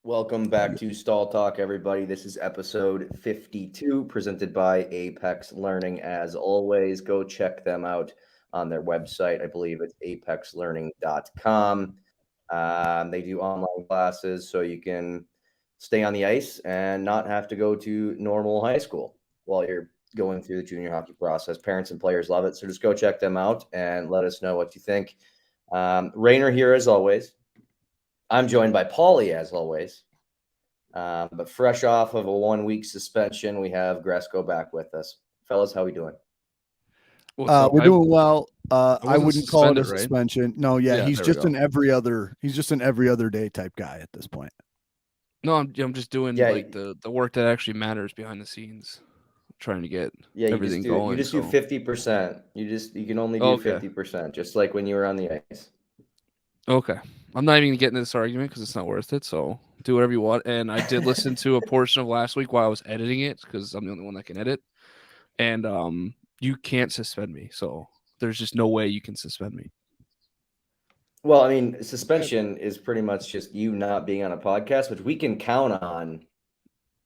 Welcome back to Stall Talk, everybody. This is episode 52, presented by Apex Learning. As always, go check them out on their website. I believe it's apexlearning.com. They do online classes so you can stay on the ice and not have to go to normal high school while you're going through the junior hockey process. Parents and players love it, so just go check them out and let us know what you think. Rainer here, as always. I'm joined by Pauly, as always. But fresh off of a 1-week suspension, we have Gresko back with us. Fellas, how we doing? We're doing well. I wouldn't call it a right? suspension. No, he's just an every other day type guy at this point. No, I'm just doing the work that actually matters behind the scenes, trying to get everything going. You just do 50%. You can only do 50%, just like when you were on the ice. Okay. I'm not even getting into this argument because it's not worth it. So do whatever you want. And I did listen to a portion of last week while I was editing it because I'm the only one that can edit. And you can't suspend me. So there's just no way you can suspend me. Well, I mean, suspension is pretty much just you not being on a podcast, which we can count on.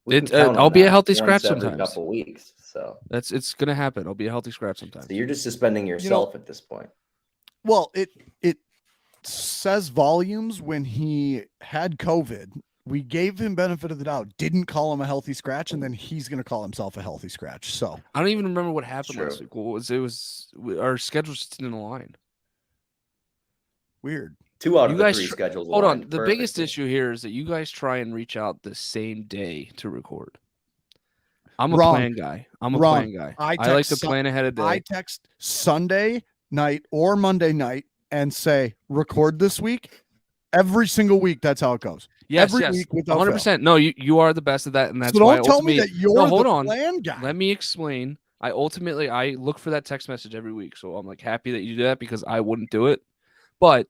I'll be a healthy scratch sometimes. Every couple weeks. So it's gonna happen. I'll be a healthy scratch sometimes. So you're just suspending yourself at this point. Well, it says volumes when he had COVID. We gave him benefit of the doubt, didn't call him a healthy scratch, and then he's going to call himself a healthy scratch. So I don't even remember what happened last week. It was our schedules just didn't align. Weird. 2 out of the 3 schedules. Hold on. The biggest issue here is that you guys try and reach out the same day to record. I'm a plan guy. I like to plan ahead of day. I text Sunday night or Monday night and say, record this week. Every single week, that's how it goes. Yes, every week without 100%. fail. No, you are the best at that, and that's so why don't tell me that you're the plan guy. Let me explain. I look for that text message every week, so I'm like happy that you do that because I wouldn't do it. But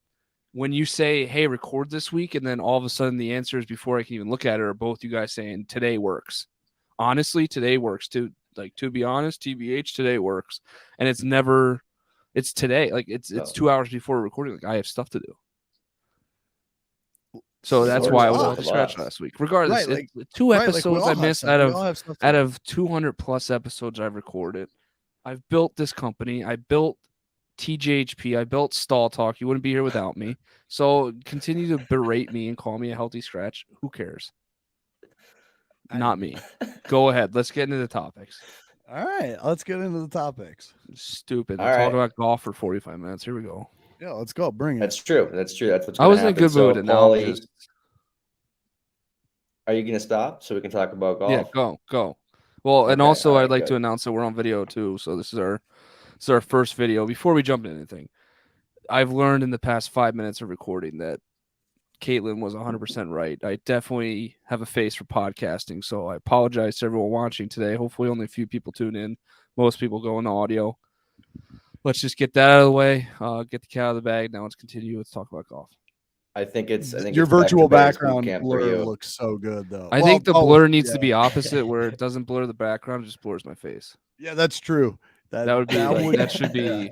when you say, "Hey, record this week," and then all of a sudden the answers before I can even look at it are both you guys saying today works. Honestly, today works. To be honest, TBH, today works, and it's never. It's today. Like it's 2 hours before recording. Like I have stuff to do. So that's why I was off the scratch last week. Regardless, 2 episodes I missed out of 200 plus episodes I've recorded. I've built this company. I built TJHP. I built Stall Talk. You wouldn't be here without me. So continue to berate me and call me a healthy scratch. Who cares? Not me. Go ahead. Let's get into the topics. All right, let's get into the topics. Stupid. We'll talk about golf for 45 minutes. Here we go. Yeah, let's go. Bring it. That's true. That's what's I was in a good mood, and now are you going to stop so we can talk about golf? Yeah, go. Well, and also I'd like to announce that we're on video too. So this is our first video. Before we jump into anything, I've learned in the past 5 minutes of recording that Caitlin was 100% right. I definitely have a face for podcasting, so I apologize to everyone watching today. Hopefully only a few people tune in. Most people go into audio. Let's just get that out of the way. Get the cat out of the bag. Now let's continue. Let's talk about golf. I think your virtual background blur looks so good, though. I think the blur needs to be opposite, where it doesn't blur the background, it just blurs my face. Yeah, that's true. That should be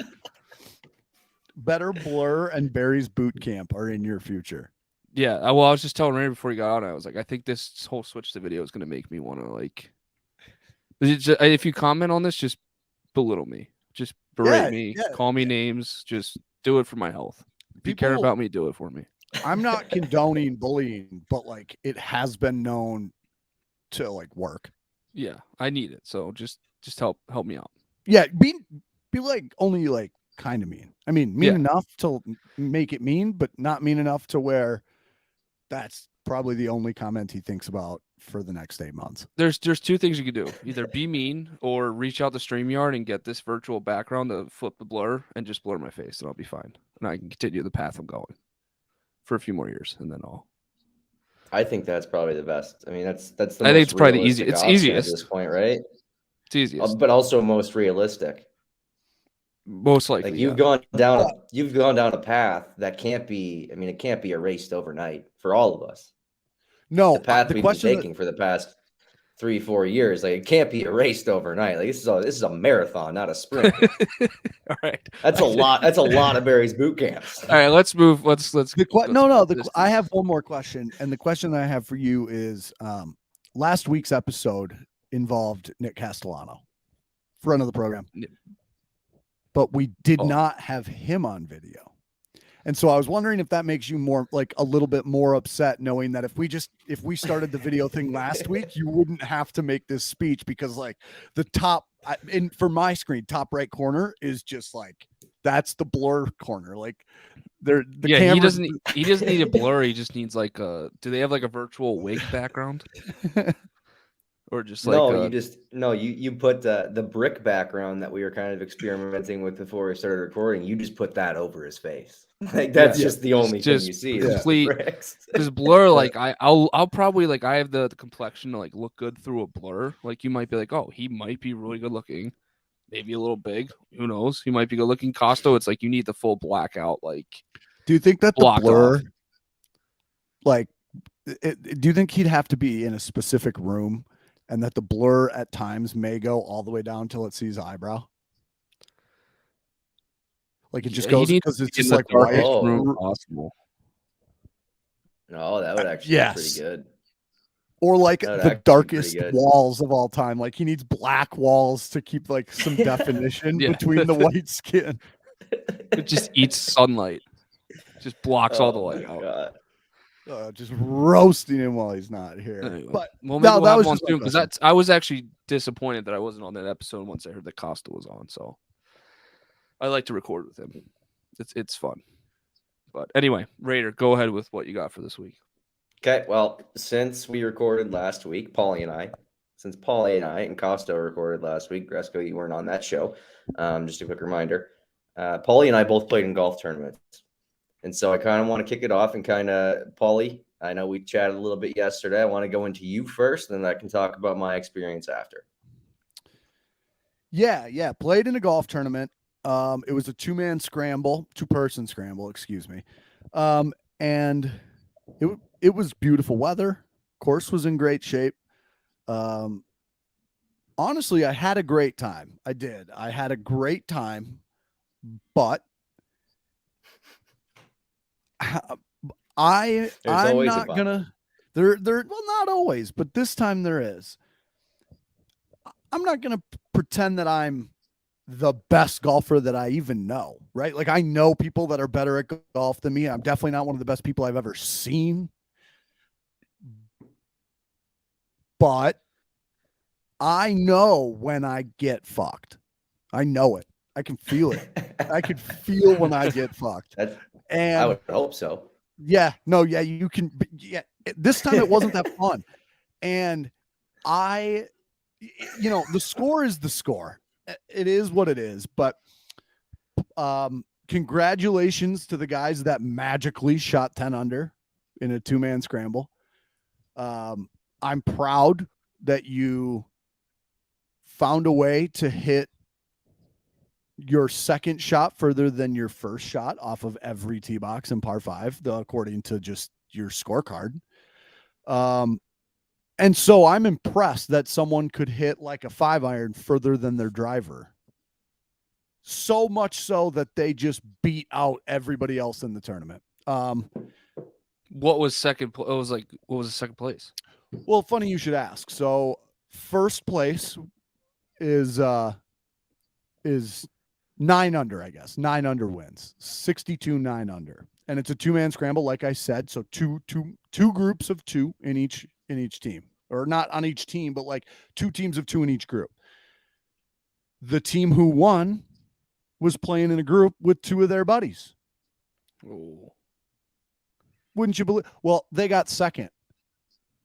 better. Blur and Barry's boot camp are in your future. Yeah, well, I was just telling Ray before he got on, I was like, I think this whole switch to video is going to make me want to, like, if you comment on this, just belittle me. Just berate me. Call me names. Just do it for my health. If you care about me, do it for me. I'm not condoning bullying, but, like, it has been known to, like, work. Yeah, I need it. So just help me out. Yeah, be like, only, like, kind of mean. I mean, mean enough to make it mean, but not mean enough to where that's probably the only comment he thinks about for the next 8 months. There's 2 things you could do. Either be mean or reach out to StreamYard and get this virtual background to flip the blur and just blur my face, and I'll be fine. And I can continue the path I'm going for a few more years, and then I think that's probably the best. I mean, that's the I think it's probably the easiest. It's easiest at this point, right? It's easiest, but also most realistic. Most likely, like you've gone down a path that can't be. I mean, it can't be erased overnight for all of us. No, the path we've been taking for the past 3-4 years. Like, it can't be erased overnight. Like, this is a marathon, not a sprint. All right. That's a lot. That's a lot of Barry's boot camps. All right, let's move. Let's I have one more question, and the question that I have for you is last week's episode involved Nick Castellano, friend of the program, but we did not have him on video. And so I was wondering if that makes you more like a little bit more upset, knowing that if we started the video thing last week, you wouldn't have to make this speech, because like the top for my screen, top right corner is just like, that's the blur corner. Like he doesn't need a blur. He just needs like do they have like a virtual wig background? Or just like you put the brick background that we were kind of experimenting with before we started recording. You just put that over his face. Like, that's just the only thing you see. Complete. Because blur, like I'll probably, like, I have the complexion to like look good through a blur. Like, you might be like, oh, he might be really good looking, maybe a little big. Who knows? He might be good looking. Costo, it's like you need the full blackout. Like, do you think that the blur, off. Like, do you think he'd have to be in a specific room? And that the blur at times may go all the way down till it sees eyebrow. Like, it just goes because it's just like room possible. No, that would actually be pretty good. Or like the darkest walls of all time. Like, he needs black walls to keep like some definition between the white skin. It just eats sunlight. Just blocks all the light out. God. Just roasting him while he's not here. Anyway, but that was one soon, because I was actually disappointed that I wasn't on that episode once I heard that Costa was on. So I like to record with him. It's fun. But anyway, Raider, go ahead with what you got for this week. Okay, well, since we recorded last week, Pauly and I and Costa recorded last week, Gresko, you weren't on that show. Just a quick reminder. Pauly and I both played in golf tournaments. And so I kind of want to kick it off and Pauly, I know we chatted a little bit yesterday. I want to go into you first, and then I can talk about my experience after. Yeah. Played in a golf tournament. It was a two-person scramble, excuse me. And it was beautiful weather. Course was in great shape. Honestly, I had a great time. I did. I had a great time, but I'm not gonna. Well, not always, but this time there is. I'm not gonna pretend that I'm the best golfer that I even know, right? Like, I know people that are better at golf than me. I'm definitely not one of the best people I've ever seen, but I know when I get fucked. I know it. I can feel it. I can feel when I get fucked. I would hope so. Yeah, no, yeah, you can. Yeah, this time it wasn't that fun. And the score is the score. It is what it is. But congratulations to the guys that magically shot 10 under in a two-man scramble. I'm proud that you found a way to hit your second shot further than your first shot off of every tee box in par 5, according to just your scorecard. And so I'm impressed that someone could hit like a 5-iron further than their driver. So much so that they just beat out everybody else in the tournament. What was second? What was the second place? Well, funny you should ask. So first place is 9 under, I guess. 9 under wins. 62 9 under. And it's a two-man scramble, like I said. So two groups of 2 in each team. Or not on each team, but like 2 teams of 2 in each group. The team who won was playing in a group with 2 of their buddies. Oh. Wouldn't you believe? Well, they got second.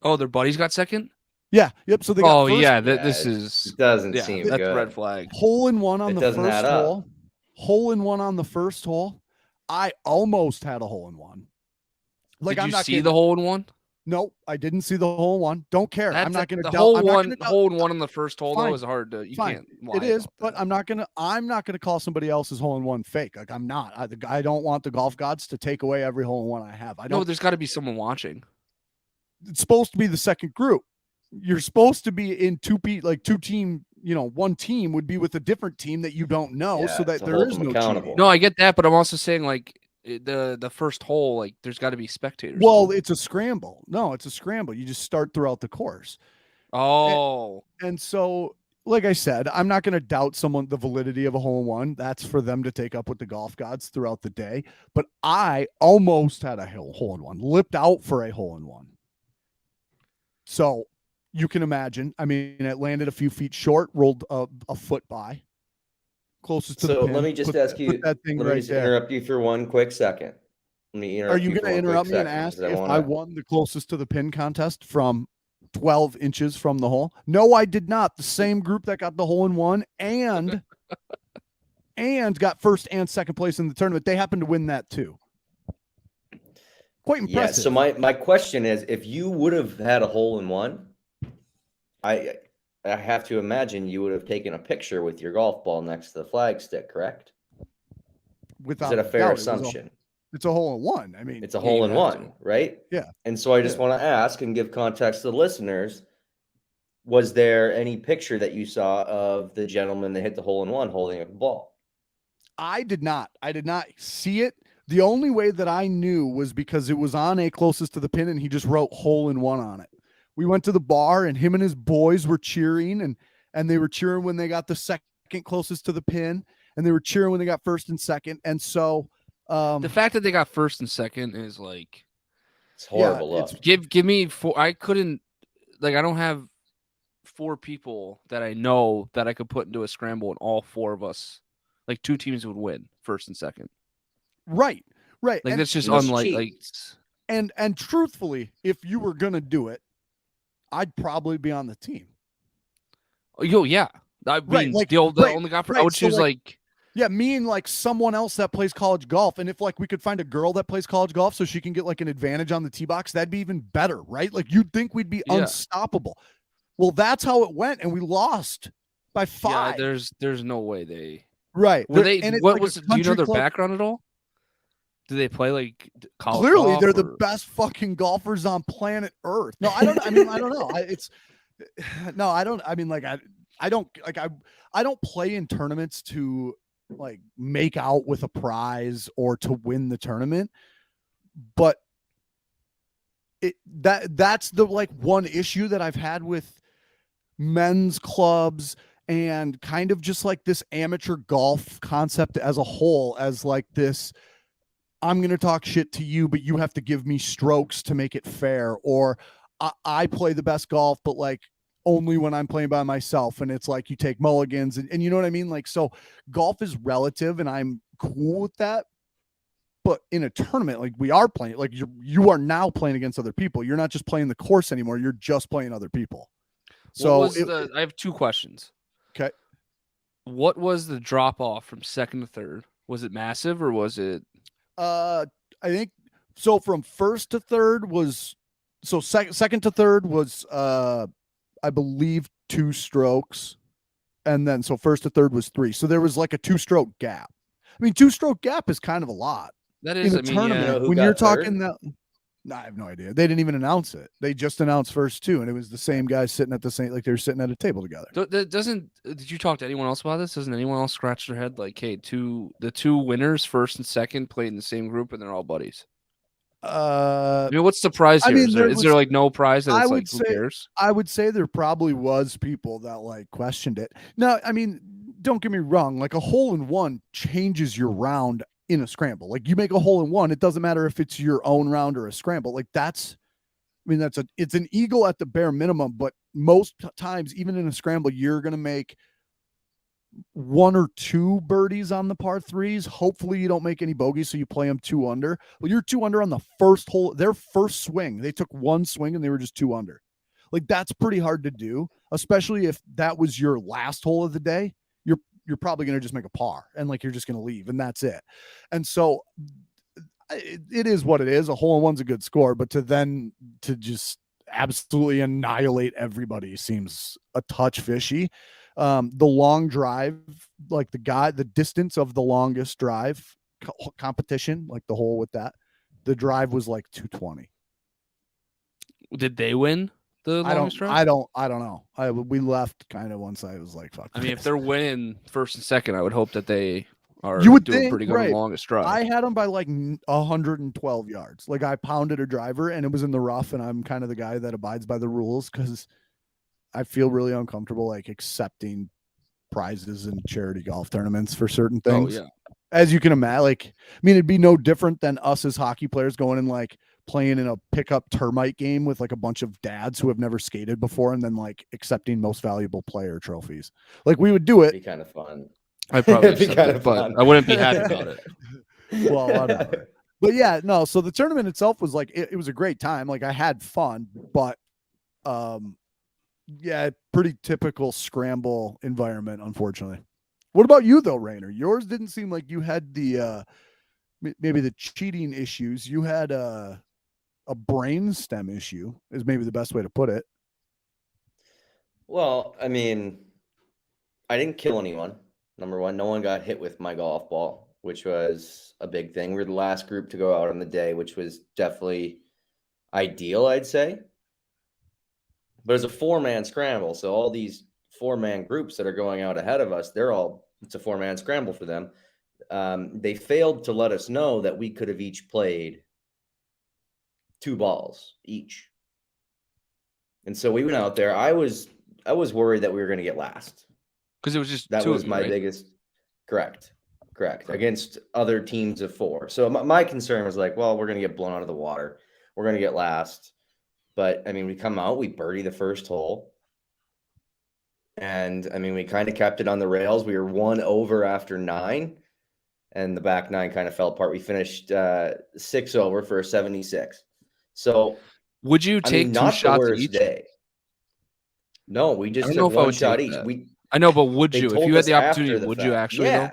Oh, their buddies got second? Yeah. Yep. So they got first. Yeah. This is. It doesn't seem that's good. Red flag. Hole in one on the first hole. Hole in one on the first hole. I almost had a hole in one. Like, did you see the hole in one? No, I didn't see the hole in one. Don't care. I'm not going to. The hole in one on the first hole though is hard to. You can't. It is, but I'm not going to call somebody else's hole in one fake. Like, I'm not. I don't want the golf gods to take away every hole in one I have. I don't. No, there's got to be someone watching. It's supposed to be the second group. you're supposed to be in two team, one team would be with a different team that you don't know, so that there is no cheating. No, I get that, but I'm also saying like the first hole, like there's got to be spectators. Well, it's a scramble. No, it's a scramble. You just start throughout the course. Oh, and so, like I said, I'm not going to doubt the validity of a hole-in-one. That's for them to take up with the golf gods throughout the day. But I almost had a hole-in-one, lipped out for a hole-in-one. So you can imagine. I mean, it landed a few feet short, rolled a foot by, closest to the pin. So let me just ask you. Let me just interrupt you for one quick second. Are you going to interrupt me and ask if I won the closest to the pin contest from 12 inches from the hole? No, I did not. The same group that got the hole-in-one and got first and second place in the tournament, they happened to win that too. Quite impressive. Yeah, so my question is, if you would have had a hole-in-one, I have to imagine you would have taken a picture with your golf ball next to the flag stick, correct? Is it a fair assumption? It's a hole-in-one. I mean, it's a hole-in-one, right? Yeah. And so I just want to ask and give context to the listeners. Was there any picture that you saw of the gentleman that hit the hole-in-one holding a ball? I did not see it. The only way that I knew was because it was on a closest to the pin and he just wrote hole-in-one on it. We went to the bar and him and his boys were cheering and they were cheering when they got the second closest to the pin and they were cheering when they got first and second. And so the fact that they got first and second is like, it's horrible. Yeah, give me four. I couldn't, like, I don't have four people that I know that I could put into a scramble and all four of us, like two teams would win first and second. Right. Like, that's just unlike, and truthfully, if you were going to do it, I'd probably be on the team. Oh, yeah. I mean, the only guy I would choose, like, yeah, me and like someone else that plays college golf. And if like we could find a girl that plays college golf so she can get like an advantage on the tee box, that'd be even better, right? Like you'd think we'd be unstoppable. Well, that's how it went, and we lost by 5. Yeah, there's no way they Were they. What was? Do you know their background at all? Do they play like college? Clearly, golf, they're the best fucking golfers on planet Earth. No, I don't. I mean, I don't know. I don't. I mean, like I don't play in tournaments to like make out with a prize or to win the tournament, but that's the like one issue that I've had with men's clubs and kind of just like this amateur golf concept as a whole, as like this, I'm going to talk shit to you, but you have to give me strokes to make it fair. Or I play the best golf, but like only when I'm playing by myself. And it's like, you take mulligans and you know what I mean? Like, so golf is relative and I'm cool with that. But in a tournament, like we are playing, like you are now playing against other people. You're not just playing the course anymore. You're just playing other people. So I have two questions. Okay. What was the drop off from second to third? Was it massive or was it? I think so. From first to third was second to third was I believe 2 strokes, and then so first to third was 3. So there was like a 2-stroke gap. I mean, 2-stroke gap is kind of a lot. That is in a tournament. Yeah. When you're talking that. I have no idea. They didn't even announce it. They just announced first 2, and it was the same guys sitting at the same, like they were sitting at a table together. Did you talk to anyone else about this? Doesn't anyone else scratch their head like, hey, the two winners, first and second, played in the same group, and they're all buddies? I mean, what's the prize here? Is there like no prize that it's like, who cares? I would say there probably was people that like questioned it. Now, I mean, don't get me wrong. Like a hole-in-one changes your round in a scramble. Like you make a hole-in-one, it doesn't matter if it's your own round or a scramble. Like it's an eagle at the bare minimum, but most times, even in a scramble, you're going to make 1 or 2 birdies on the par 3s. Hopefully you don't make any bogeys, so you play them 2 under. Well, you're 2 under on the first hole. Their first swing, they took 1 swing and they were just 2 under. Like that's pretty hard to do, especially if that was your last hole of the day. You're probably going to just make a par and like you're just going to leave and that's it. And so it is what it is. A hole-in-one's a good score, but to just absolutely annihilate everybody seems a touch fishy. The long drive, like the distance of the longest drive competition, like the hole with that, the drive was like 220. Did they win? the longest drive? I don't know. We left kind of once I was like, fuck. I mean, if this. they're winning first and second, I would hope that they are You would doing think, pretty good on right. the longest drive. I had them by like 112 yards. Like I pounded a driver and it was in the rough, and I'm kind of the guy that abides by the rules because I feel really uncomfortable like accepting prizes in charity golf tournaments for certain things. Oh yeah. As you can imagine, like, I mean, it'd be no different than us as hockey players going and like playing in a pickup termite game with like a bunch of dads who have never skated before and then like accepting most valuable player trophies. Like we would do it. It'd be kind of fun. I'd probably It'd be accept kind it, of but fun. I wouldn't be happy about it. Well, whatever. But yeah, no, so the tournament itself was like it was a great time. Like I had fun, but yeah, pretty typical scramble environment, unfortunately. What about you though, Rainer? Yours didn't seem like you had the maybe the cheating issues. You had a brain stem issue is maybe the best way to put it. Well, I mean, I didn't kill anyone. Number one, no one got hit with my golf ball, which was a big thing. We were the last group to go out on the day, which was definitely ideal, I'd say. But it's a 4-man scramble, so all these 4-man groups that are going out ahead of us, it's a 4-man scramble for them. They failed to let us know that we could have each played 2 balls each. And so we went out there. I was worried that we were going to get last. Because it was just that two was of you, my right? biggest correct against other teams of 4. So my concern was like, well, we're going to get blown out of the water. We're going to get last. But I mean, we come out, we birdie the first hole. And I mean, we kind of kept it on the rails. We were 1 over after 9, and the back 9 kind of fell apart. We finished 6 over for a 76. So would you take 2 shots each? Day. No, we just took 1 shot each. I know, but would you, if you had the opportunity, would you actually though?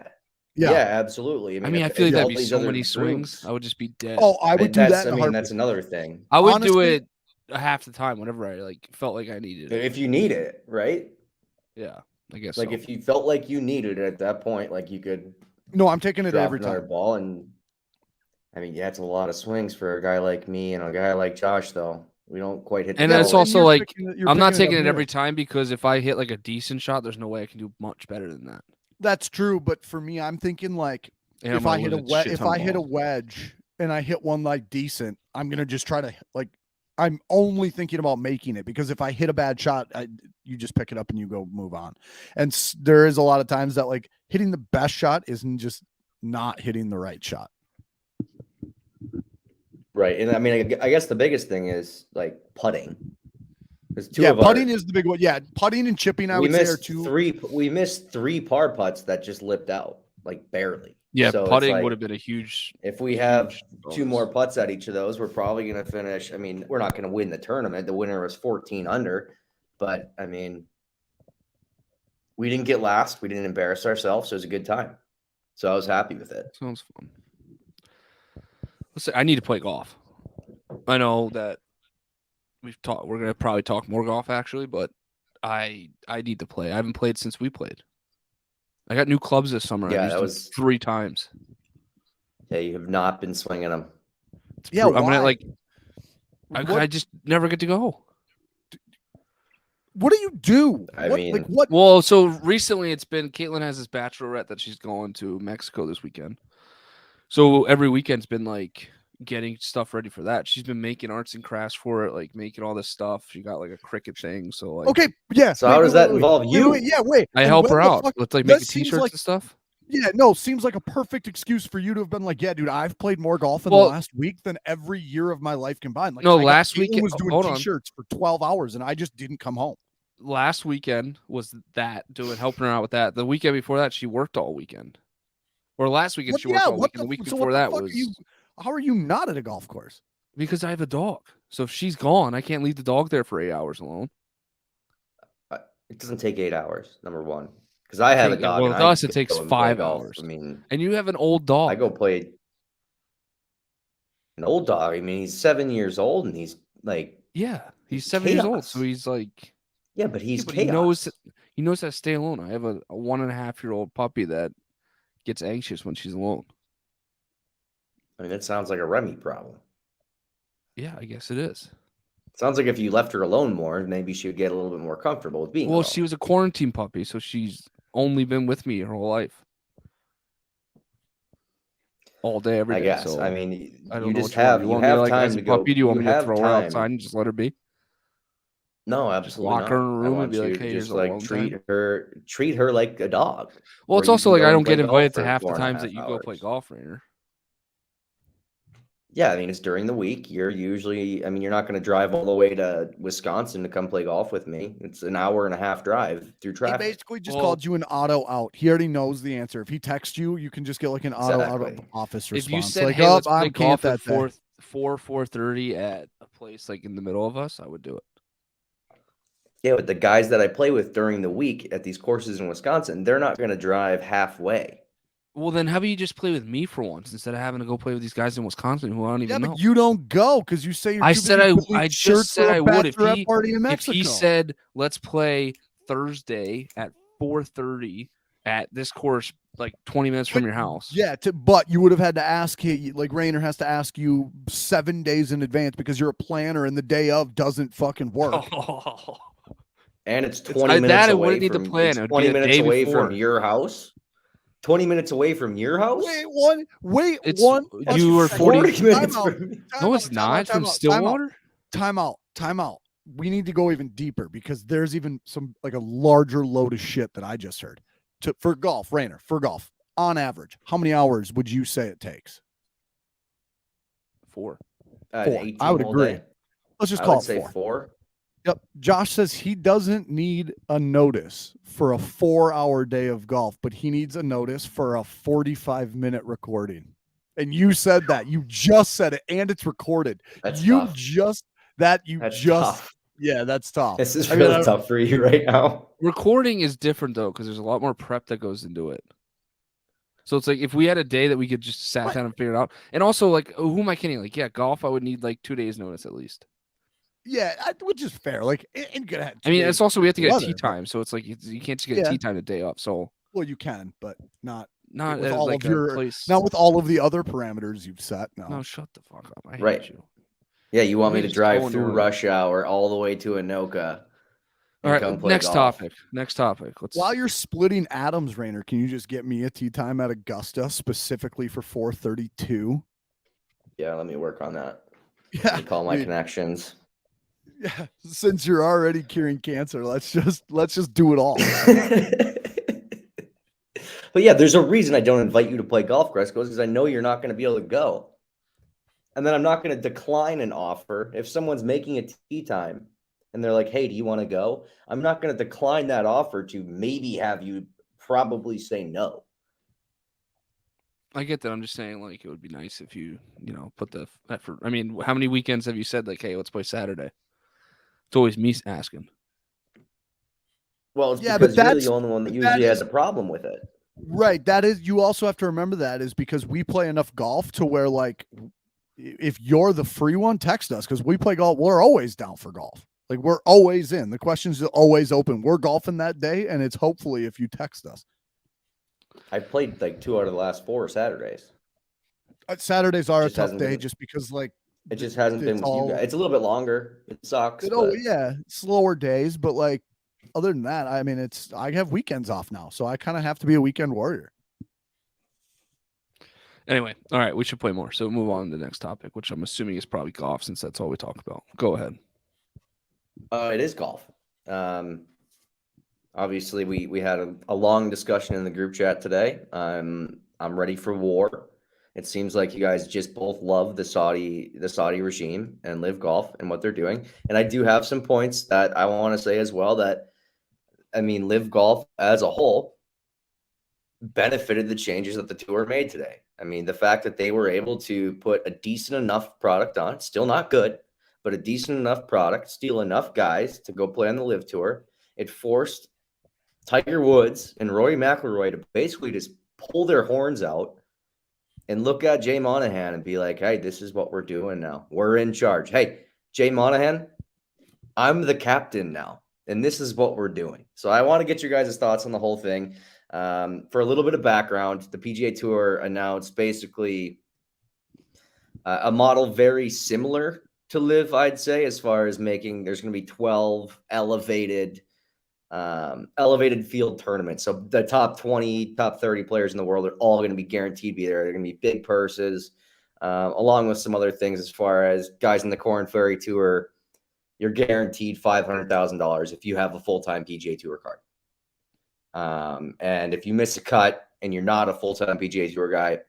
Yeah, absolutely. I mean, I feel like that'd be so many swings. I would just be dead. Oh, I would do that. I mean, that's another thing. I would do it half the time whenever I like felt like I needed it. If you need it, right? Yeah, I guess. Like if you felt like you needed it at that point, like you could. No, I'm taking it every time. Ball, and I mean, yeah, it's a lot of swings for a guy like me and a guy like Josh, though. We don't quite hit. And that's also like I'm not taking it every time because if I hit like a decent shot, there's no way I can do much better than that. That's true, but for me, I'm thinking like if I hit a wedge and I hit one like decent, I'm gonna just try to like. I'm only thinking about making it because if I hit a bad shot, you just pick it up and you go move on. And there is a lot of times that like hitting the best shot isn't just not hitting the right shot. Right. And I mean, I guess the biggest thing is like putting. Putting is the big one. Yeah, putting and chipping, I would say, are 2. We missed 3 par putts that just lipped out, like barely. Yeah, so putting would have been a huge. If we have 2 more putts at each of those, we're probably going to finish. I mean, we're not going to win the tournament. The winner was 14 under, but I mean, we didn't get last. We didn't embarrass ourselves. So it was a good time. So I was happy with it. Sounds fun. Let's say I need to play golf. I know that we're going to probably talk more golf actually, but I need to play. I haven't played since we played. I got new clubs this summer. Yeah, that was 3 times. Yeah, you have not been swinging them. Yeah, I'm gonna like. I just never get to go. What do you do? I mean, like what? Well, so recently it's been Caitlin has this bachelorette that she's going to Mexico this weekend. So every weekend's been like getting stuff ready for that. She's been making arts and crafts for it, like making all this stuff. She got like a cricket thing. So like, okay, yeah. So how does that involve you? Wait. I help her out. Let's like make t-shirts and stuff. Yeah, no, seems like a perfect excuse for you to have been like, yeah, dude, I've played more golf in the last week than every year of my life combined. Like, no, last week was doing t-shirts for 12 hours and I just didn't come home. Last weekend was helping her out with that. The weekend before that, she worked all weekend. Or last weekend she worked all weekend. The week before that was. How are you not at a golf course? Because I have a dog. So if she's gone, I can't leave the dog there for 8 hours alone. It doesn't take 8 hours. Number one. Because I have a dog. Well, with us, it takes 5 hours. I mean, and you have an old dog. I go play an old dog. I mean, he's 7 years old, and he's like, he's 7 years old, so he's like, but he's chaos. He knows how to stay alone. I have a 1.5-year-old puppy that gets anxious when she's alone. I mean, that sounds like a Remy problem. Yeah, I guess it is. Sounds like if you left her alone more, maybe she would get a little bit more comfortable with being Well, alone. she was a quarantine puppy, so she's only been with me her whole life. All day, every day. I guess. So I mean, I don't you know just what you want. have You you want me to, have like, time as a to go. puppy, do you want You me to have throw her time. outside and just let her be? No, Just absolutely lock her in a not. I room and want be you like, to "Hey, here's just alone like time." treat her like a dog. Well, where it's you also can like go I and don't play get golf invited to for half the 4.5 times that you go play hours. golf, Rainer. Yeah, I mean, it's during the week. You're usually, I mean, you're not going to drive all the way to Wisconsin to come play golf with me. It's an hour and a half drive through He traffic. basically just Well- called you an auto out. He already knows the answer. If he texts you, you can just get like an auto out of Exactly. office If response. you said, like, "Hey, let's play I can't golf that at day. 4:30 at a place like in the middle of us," I would do it. Yeah, but the guys that I play with during the week at these courses in Wisconsin, they're not going to drive halfway. Well, then how about you just play with me for once instead of having to go play with these guys in Wisconsin who I don't Yeah, even know? but you don't go because you say you're I too said busy I building just shirts said for a I would if bachelorette he party in if Mexico. he said let's play Thursday at 4:30 at this course like 20 minutes from your house. Yeah, but you would have had to ask like Rainer has to ask you 7 days in advance because you're a planner and the day of doesn't fucking work. And it's 20 minutes that I away wouldn't need to from plan. it's It would 20 be a minutes day away before. from your house. 20 minutes away from your house? Wait, It's one. you were 40 minutes Time out. from me. No, it's not from Stillwater. Time out. We need to go even deeper because there's even some like a larger load of shit that I just heard. For golf, Rainer, for golf, on average, how many hours would you say it takes? 4. 4. I would agree. Let's just I call would it say 4. 4. Yep. Josh says he doesn't need a notice for a 4-hour day of golf, but he needs a notice for a 45-minute recording. And you said that. You just said it, and it's recorded. That's tough. That's tough. Yeah, that's tough. This is really tough for you right now. Recording is different though because there's a lot more prep that goes into it. So it's like if we had a day that we could just sat down and figure it out, and also like who am I kidding? Like golf, I would need like 2 days notice at least. Yeah, which is fair. Like, I mean, it's also we have to get weather, tea time, so it's like you can't just get tea time the day up. So well, you can, but not with all like of your place. not with all of the other parameters you've set. No, shut the fuck up. I hate Right. you. Yeah, you want me to just drive go through north. rush hour all the way to Anoka. All right, next topic. While you're splitting atoms, Rainer, can you just get me a tea time at Augusta specifically for 4:32? Yeah, let me work on that. Yeah, let me call my connections. Yeah, since you're already curing cancer, let's just do it all. But yeah, there's a reason I don't invite you to play golf, Gresko, because I know you're not going to be able to go. And then I'm not going to decline an offer if someone's making a tea time and they're like, "Hey, do you want to go?" I'm not going to decline that offer to maybe have you probably say no. I get that. I'm just saying, like, it would be nice if you put the effort. I mean, how many weekends have you said, like, hey, let's play Saturday? It's always me asking. Well, it's because you're the only one that usually has a problem with it. Right. That is, you also have to remember that is because we play enough golf to where, like, if you're the free one, text us because we play golf. We're always down for golf. Like, we're always in. The question's always open. We're golfing that day, and it's hopefully if you text us. I've played like 2 out of the last 4 Saturdays. Saturdays are a tough day just because, like, it just hasn't been with you guys. It's a little bit longer. It sucks. Yeah, slower days, but like other than that, I mean, I have weekends off now, so I kind of have to be a weekend warrior. Anyway, all right, we should play more. So move on to the next topic, which I'm assuming is probably golf, since that's all we talk about. Go ahead. It is golf. Obviously, we had a long discussion in the group chat today. I'm ready for war. It seems like you guys just both love the Saudi regime and Live Golf and what they're doing. And I do have some points that I want to say as well. That I mean, Live Golf as a whole benefited the changes that the tour made today. I mean, the fact that they were able to put a decent enough product on, still not good, but a decent enough product, steal enough guys to go play on the Live Tour. It forced Tiger Woods and Rory McIlroy to basically just pull their horns out and look at Jay Monahan and be like, "Hey, this is what we're doing now. We're in charge. Hey, Jay Monahan, I'm the captain now, and this is what we're doing." So I want to get your guys' thoughts on the whole thing. For a little bit of background, the PGA Tour announced basically a model very similar to live, I'd say, as far as there's going to be 12 elevated field tournaments. So the top 20, top 30 players in the world are all going to be guaranteed to be there. They're going to be big purses, along with some other things as far as guys in the Corn Ferry Tour. You're guaranteed $500,000 if you have a full-time PGA Tour card. And if you miss a cut and you're not a full-time PGA Tour guy,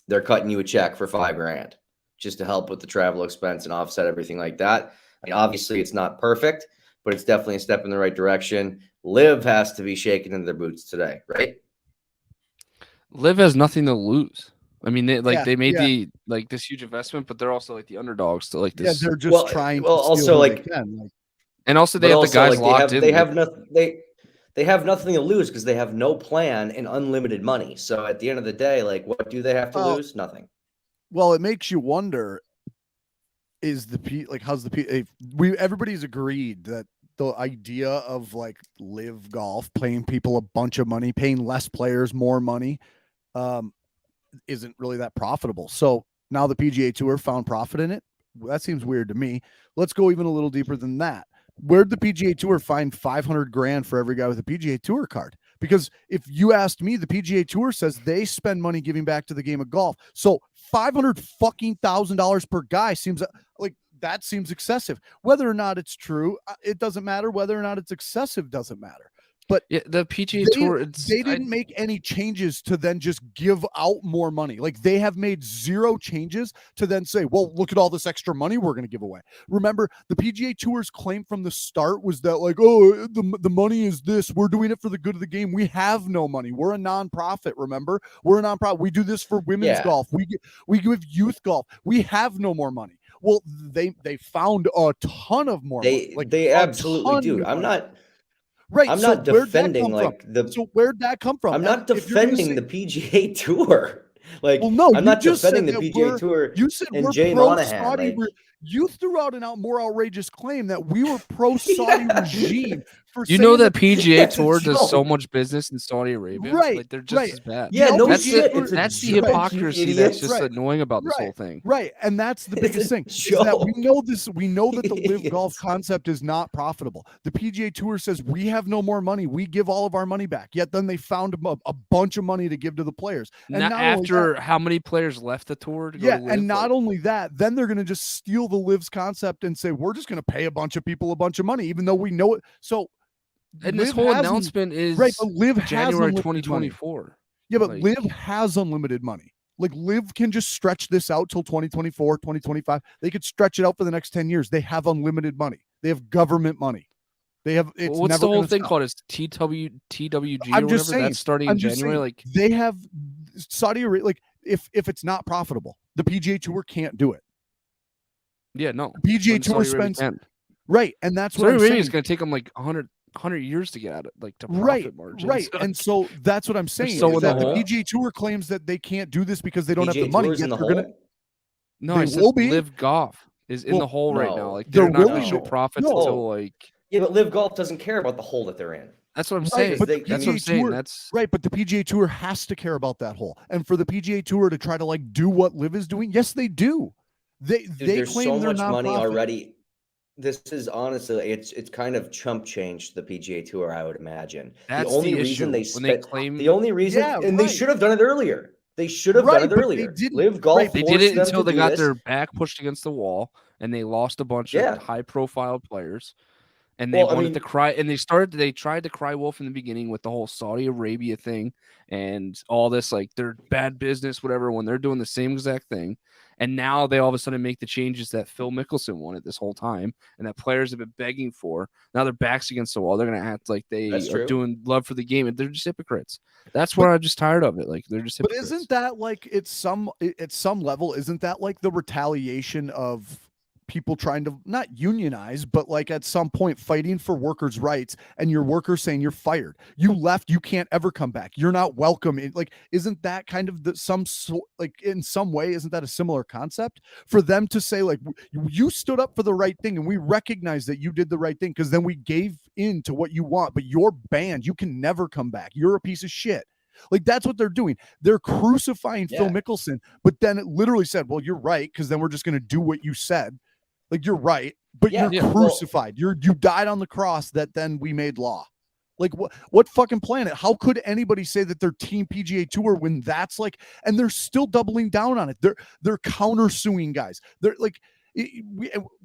they're cutting you a check for $5,000 just to help with the travel expense and offset everything like that. I mean, obviously it's not perfect, but it's definitely a step in the right direction. Liv has to be shaken in their boots today, right? Liv has nothing to lose. I mean, they made this huge investment, but they're also like the underdogs to like this. Yeah, they're just trying to also like, and also they have the guys locked in. They have nothing to lose because they have no plan and unlimited money. So at the end of the day, like, what do they have to lose? Nothing. Well, it makes you wonder: everybody's agreed that the idea of like live golf, paying people a bunch of money, paying less players more money, isn't really that profitable. So now the PGA Tour found profit in it. That seems weird to me. Let's go even a little deeper than that. Where'd the PGA Tour find $500,000 for every guy with a PGA Tour card? Because if you asked me, the PGA Tour says they spend money giving back to the game of golf. So $500,000 per guy seems like that seems excessive. Whether or not it's true, it doesn't matter. Whether or not it's excessive doesn't matter. But yeah, the PGA Tour, they didn't make any changes to then just give out more money. Like they have made zero changes to then say, well, look at all this extra money we're going to give away. Remember, the PGA Tour's claim from the start was that like, oh, the money is this. We're doing it for the good of the game. We have no money. We're a nonprofit. Remember, we're a nonprofit. We do this for women's golf. We give youth golf. We have no more money. Well, they found a ton of more money. Like they absolutely do. I'm not defending So where'd that come from? I'm not defending the PGA Tour. Like, well, no, I'm not defending the PGA Tour. You said and we're Jay pro-Saudi. Monahan. You threw out a more outrageous claim that we were pro-Saudi regime. For that PGA Tour does so much business in Saudi Arabia, right? Like they're just as bad. Yeah, no, that's shit. That's the hypocrisy that's just annoying about this whole thing. Right, and that's the biggest thing. Is that we know this. We know that the live golf concept is not profitable. The PGA Tour says we have no more money. We give all of our money back. Yet then they found a bunch of money to give to the players. And not after how many players left the tour? To go to live, and not only that, then they're going to just steal the lives concept and say we're just going to pay a bunch of people a bunch of money, even though we know it. So. And this whole announcement is right, but Liv January 2024. Money. Yeah, but Liv has unlimited money. Like Liv can just stretch this out till 2024, 2025. They could stretch it out for the next 10 years. They have unlimited money. They have government money. They have. It's what's never the whole thing stop. called? Is TWG I'm or just whatever? saying, That's starting in January. Like they have Saudi Arabia. Like if it's not profitable, the PGA Tour can't do it. Yeah, no. The PGA Tour spends right, and that's what Saudi I'm Arabia saying. Is going to take them like 100 years to get out of like to profit right, margins. right. And so that's what I'm saying. So is that the PGA Tour claims that they can't do this because they don't have the money. Yet in the they're gonna. No, I said Live Golf is in the hole right now. Like they're not going to show profits until like. Yeah, but Live Golf doesn't care about the hole that they're in. That's what I'm saying. But that's what I'm saying. That's right. But the PGA Tour has to care about that hole, and for the PGA Tour to try to like do what Live is doing, yes, they do. They claim so they're much not money profit. already. This is honestly, it's kind of chump change to the PGA Tour, I would imagine. That's the only reason they claim the only reason, they should have done it earlier. They should have done it earlier. Live Golf. They did it until they got their back pushed against the wall, and they lost a bunch of high-profile players. And they wanted to cry, and they tried to cry wolf in the beginning with the whole Saudi Arabia thing and all this, like they're bad business, whatever, when they're doing the same exact thing. And now they all of a sudden make the changes that Phil Mickelson wanted this whole time and that players have been begging for. Now their backs against the wall. They're going to act like they are doing love for the game, and they're just hypocrites. That's where I'm just tired of it. Like they're just hypocrites. But isn't that like at some level, isn't that like the retaliation of people trying to not unionize, but like at some point fighting for workers' rights, and your workers saying you're fired, you left, you can't ever come back, you're not welcome? Like, isn't that kind of in some way, isn't that a similar concept for them to say like you stood up for the right thing and we recognize that you did the right thing because then we gave in to what you want, but you're banned, you can never come back, you're a piece of shit. Like that's what they're doing. They're crucifying Phil Mickelson, but then it literally said, well, you're right, because then we're just going to do what you said. Like, you're right, but Yeah, you're crucified. You died on the cross that then we made law. Like, what fucking planet? How could anybody say that they're Team PGA Tour when that's like, and they're still doubling down on it? They're countersuing guys. They're like,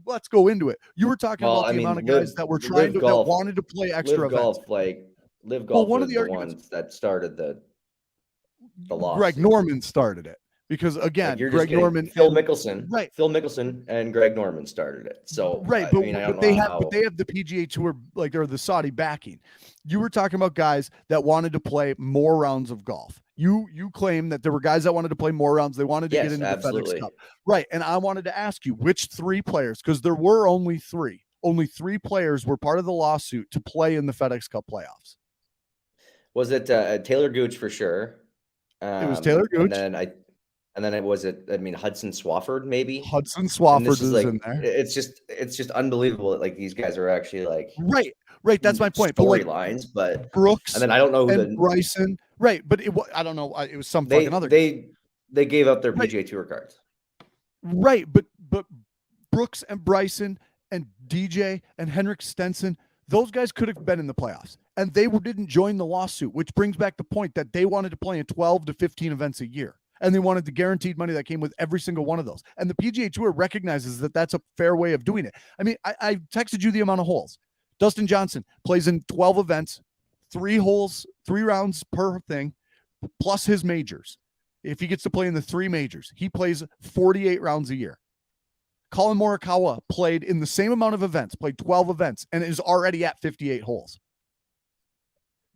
let's go into it. You were talking about the amount of guys that were trying to that wanted to play extra events. Live Golf was the ones that started the lawsuit. Greg Norman started it. Because again, Greg Norman, Phil Mickelson and Greg Norman started it. So right, but they have the PGA Tour, like, or the Saudi backing. You were talking about guys that wanted to play more rounds of golf. You claim that there were guys that wanted to play more rounds. They wanted to get into the FedEx Cup, right? And I wanted to ask you which 3 players, because there were only 3. Only 3 players were part of the lawsuit to play in the FedEx Cup playoffs. Was it Taylor Gooch for sure? It was Taylor Gooch, and then Hudson Swafford, maybe. Hudson Swafford is in there. It's just unbelievable that like these guys are actually like right. That's my point. Storylines, but Brooks, and then I don't know who Bryson, right? But I don't know. It was some fucking other. They gave up their PGA Tour cards, right? But Brooks and Bryson and DJ and Henrik Stenson, those guys could have been in the playoffs, and they didn't join the lawsuit, which brings back the point that they wanted to play in 12 to 15 events a year. And they wanted the guaranteed money that came with every single one of those. And the PGA Tour recognizes that that's a fair way of doing it. I mean, I texted you the amount of holes. Dustin Johnson plays in 12 events, 3 holes, 3 rounds per thing, plus his majors. If he gets to play in the 3 majors, he plays 48 rounds a year. Colin Morikawa played in the same amount of events, played 12 events, and is already at 58 holes.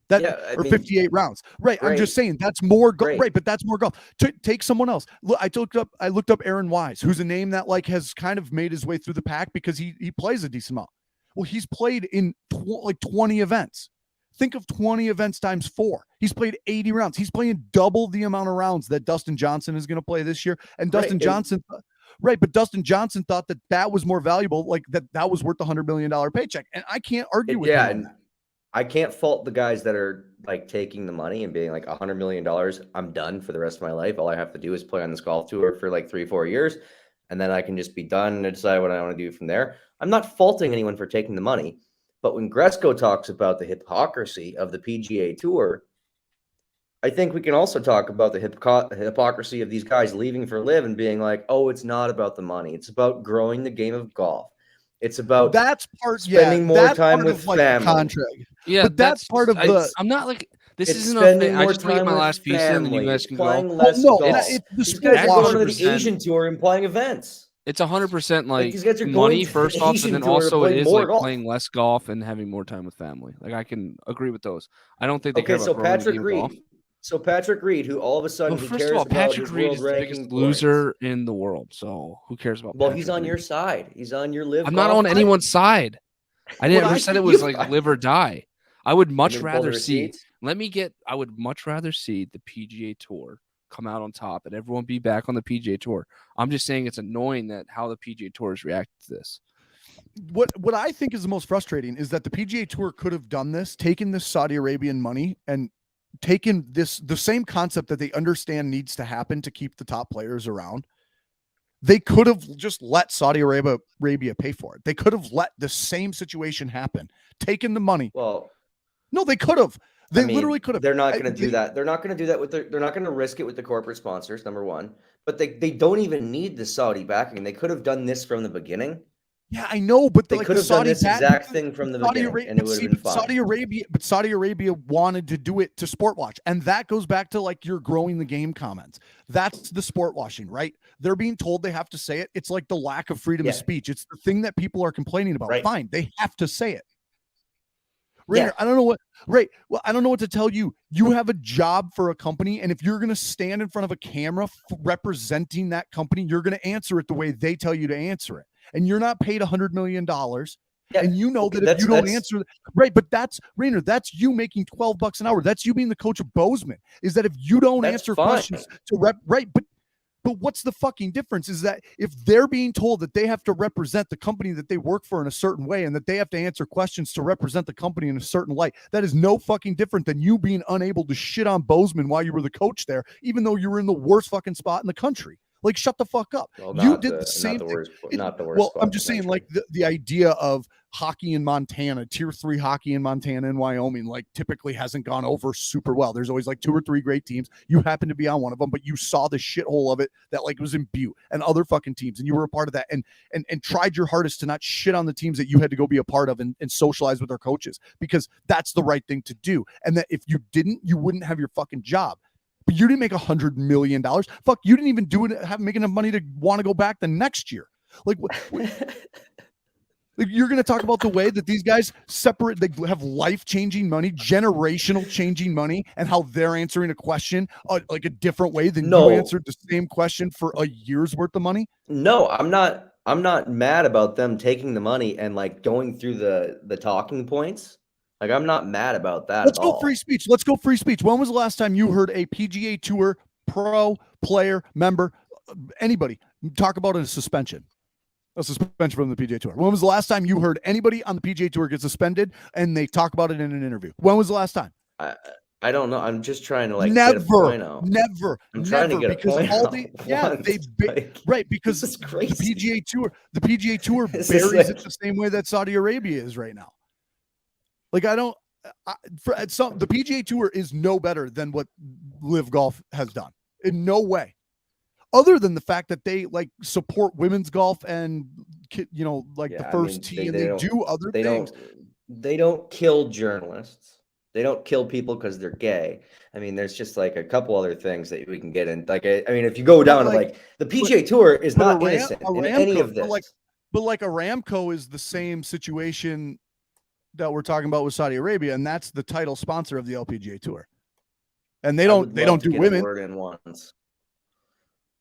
58 rounds. Right. I'm just saying that's more golf. Right. But that's more golf. Take someone else. Look, I looked up Aaron Wise, who's a name that like has kind of made his way through the pack because he plays a decent amount. Well, he's played in 20 events. Think of 20 events times 4. He's played 80 rounds. He's playing double the amount of rounds that Dustin Johnson is going to play this year. And Dustin Johnson, but Dustin Johnson thought that was more valuable, like that was worth the $100 million paycheck. And I can't argue with him on that. I can't fault the guys that are like taking the money and being like $100 million. I'm done for the rest of my life. All I have to do is play on this golf tour for like 3-4 years. And then I can just be done and decide what I want to do from there. I'm not faulting anyone for taking the money. But when Gresko talks about the hypocrisy of the PGA Tour, I think we can also talk about the hypocrisy of these guys leaving for LIV and being like, oh, it's not about the money. It's about growing the game of golf. It's about spending more time with family. Contract. Yeah, but that's part of the. I'm not like this isn't a thing. I just want to get my last piece in, and you guys can playing go. less golf. These guys are going to the Asian tour and playing events. It's 100% like these guys are money first off, and then also it is like golf. playing less golf and having more time with family. Like I can agree with those. I don't think they care about so growing the game of golf. So Patrick Reed, who all of a sudden first of all, Patrick Reed is the biggest loser in the world. So who cares about? Well, he's on your side. He's on your LIV. I'm not on anyone's side. I never said it was like live or die. I would much rather see. I would much rather see the PGA Tour come out on top and everyone be back on the PGA Tour. I'm just saying it's annoying that how the PGA Tour has reacted to this. What I think is the most frustrating is that the PGA Tour could have done this, taken this Saudi Arabian money and taken the same concept that they understand needs to happen to keep the top players around. They could have just let Saudi Arabia pay for it. They could have let the same situation happen, taken the money. Well, no, they could have. They literally could have. They're not going to do that. They're not going to do that they're not going to risk it with the corporate sponsors, number one. But they don't even need the Saudi backing. They could have done this from the beginning. Yeah, I know, but they could have done this exact thing from the beginning, and it would have been fine. Saudi Arabia wanted to do it to sport watch, and that goes back to like your growing the game comments. That's the sport washing, right? They're being told they have to say it. It's like the lack of freedom of speech. It's the thing that people are complaining about. Right. Fine, they have to say it. Rainer, I don't know what. Right. Well, I don't know what to tell you. You have a job for a company, and if you're going to stand in front of a camera representing that company, you're going to answer it the way they tell you to answer it. And you're not paid $100 million. And you know that if you don't answer, right? But that's Rainer. That's you making $12 an hour. That's you being the coach of Bozeman. Is that if you don't answer questions to right? But what's the fucking difference? Is that if they're being told that they have to represent the company that they work for in a certain way, and that they have to answer questions to represent the company in a certain light, that is no fucking different than you being unable to shit on Bozeman while you were the coach there, even though you were in the worst fucking spot in the country. Like, shut the fuck up. Well, You did the same not the thing. worst, not the worst. Well, spot I'm just saying, like, the idea of hockey in Montana, tier 3 hockey in Montana and Wyoming, like, typically hasn't gone over super well. There's always like 2 or 3 great teams. You happen to be on one of them, but you saw the shithole of it that like was in Butte and other fucking teams, and you were a part of that, and tried your hardest to not shit on the teams that you had to go be a part of and socialize with their coaches, because that's the right thing to do. And that if you didn't, you wouldn't have your fucking job. But you didn't make $100 million. Fuck, you didn't even do it, make enough money to want to go back the next year. Like, like, you're going to talk about the way that these guys separate, they have life-changing money, generational changing money, and how they're answering a question like a different way than you answered the same question for a year's worth of money? No, I'm not mad about them taking the money and like going through the talking points. Like, I'm not mad about that. Let's go free speech. Let's go free speech. When was the last time you heard a PGA Tour pro, player, member, anybody talk about a suspension? A suspension from the PGA Tour. When was the last time you heard anybody on the PGA Tour get suspended and they talk about it in an interview? When was the last time? I don't know. I'm just trying to like never, get a point out. Never. I'm trying to get because a point all out. the right, because this is crazy. the PGA Tour buries it the same way that Saudi Arabia is right now. Like, the PGA Tour is no better than what Live Golf has done. In no way. Other than the fact that they like support women's golf and, you know, like the first tee, and they do other things. They don't kill journalists. They don't kill people because they're gay. I mean, there's just like a couple other things that we can get in. Like, I mean, if you go down to like the PGA Tour is not innocent in any of this. But like Aramco is the same situation that we're talking about with Saudi Arabia, and that's the title sponsor of the LPGA Tour. And they don't do women. Word in once.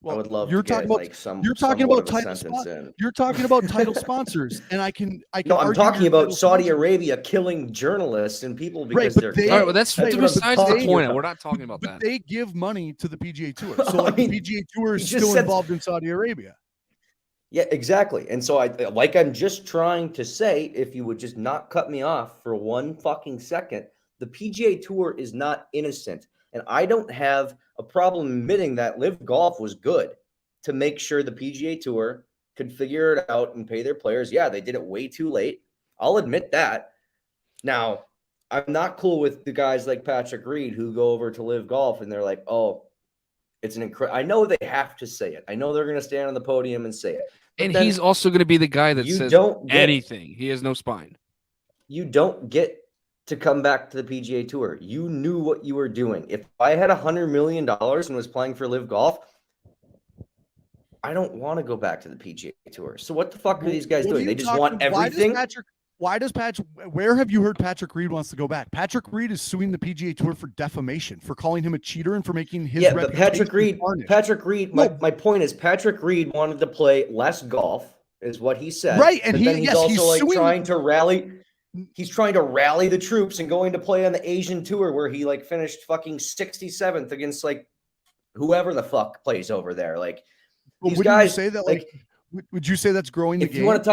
Well, I would love you're to talking get about, like some. You're talking about title. You're talking about title sponsors, and I can. No, I'm talking about Saudi Arabia killing journalists and people because they're gay. All right, well, that's besides the point. We're not talking about that. But they give money to the PGA Tour, so like the PGA Tour is still involved in Saudi Arabia. Yeah, exactly. And so I'm just trying to say, if you would just not cut me off for one fucking second, the PGA Tour is not innocent. And I don't have a problem admitting that Live Golf was good to make sure the PGA Tour could figure it out and pay their players. Yeah, they did it way too late. I'll admit that. Now, I'm not cool with the guys like Patrick Reed who go over to Live Golf and they're like, oh, it's an incredible. I know they have to say it. I know they're going to stand on the podium and say it. And he's also going to be the guy that says anything. He has no spine. You don't get to come back to the PGA Tour. You knew what you were doing. If I had $100 million and was playing for Live Golf, I don't want to go back to the PGA Tour. So what the fuck are these guys doing? They just want everything. Where have you heard Patrick Reed wants to go back? Patrick Reed is suing the PGA Tour for defamation, for calling him a cheater and for making his reputation. But Patrick Reed, my point is Patrick Reed wanted to play less golf, is what he said. Right, and he's also trying to rally. He's trying to rally the troops and going to play on the Asian Tour where he like finished fucking 67th against like whoever the fuck plays over there. Like these guys say that like would you say that's growing the game? If you want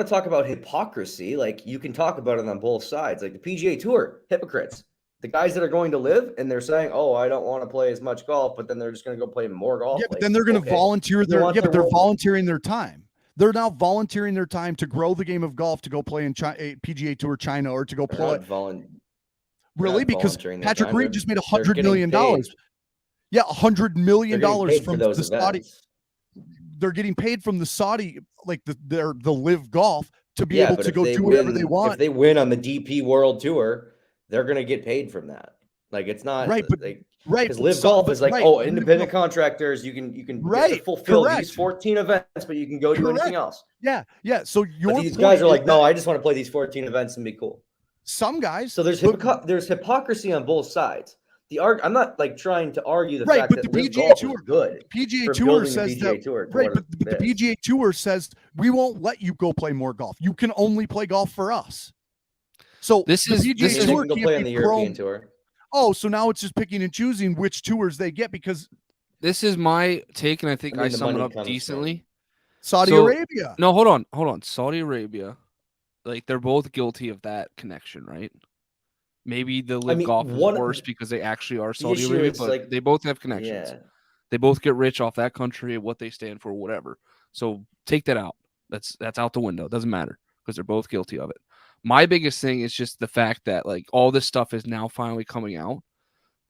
to talk about hypocrisy, like you can talk about it on both sides. Like the PGA Tour, hypocrites. The guys that are going to Live and they're saying, "Oh, I don't want to play as much golf," but then they're just going to go play more golf. Yeah, but then they're going to volunteer their they're volunteering their time. They're now volunteering their time to grow the game of golf to go play in PGA Tour China or to go play. Really? Because Patrick Reed just made $100 million. Yeah, $100 million from the Saudi. They're getting paid from the Saudi, like the Live Golf, to be able to go do whatever they want. If they win on the DP World Tour, they're going to get paid from that. Like it's not right, but because Live Golf is like, oh, independent contractors, you can fulfill these 14 events, but you can go do anything else. Yeah. So these guys are like, no, I just want to play these 14 events and be cool. Some guys. So there's hypocrisy on both sides. I'm not like trying to argue the fact that the PGA Tour is good. PGA Tour says that, but the PGA Tour says we won't let you go play more golf. You can only play golf for us. So this is Tour can play on the European Tour. Oh, so now it's just picking and choosing which tours they get because this is my take, and I think I sum it up decently. Saudi Arabia. No, hold on. Saudi Arabia, like they're both guilty of that connection, right? Maybe the Live Golf is worse because they actually are Saudi Arabia, but they both have connections. They both get rich off that country and what they stand for, whatever. So take that out. That's out the window. It doesn't matter because they're both guilty of it. My biggest thing is just the fact that like all this stuff is now finally coming out.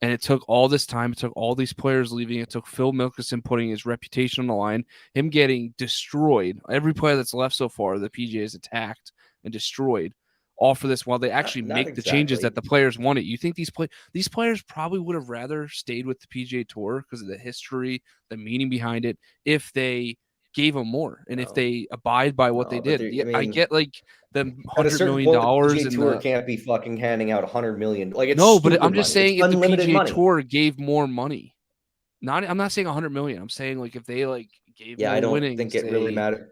And it took all this time. It took all these players leaving. It took Phil Mickelson putting his reputation on the line, him getting destroyed. Every player that's left so far, the PGA has attacked and destroyed, all for this while they actually Not make the changes that the players wanted. You think these players probably would have rather stayed with the PGA Tour because of the history, the meaning behind it, if they gave them more and if they abide by what they did. Yeah, I get like the $100 million the PGA Tour and can't be fucking handing out $100 million. Like, it's no, but I'm just saying if the PGA money. Tour gave more money, I'm not saying $100 million. I'm saying like if they like gave more I don't winnings, think it really mattered.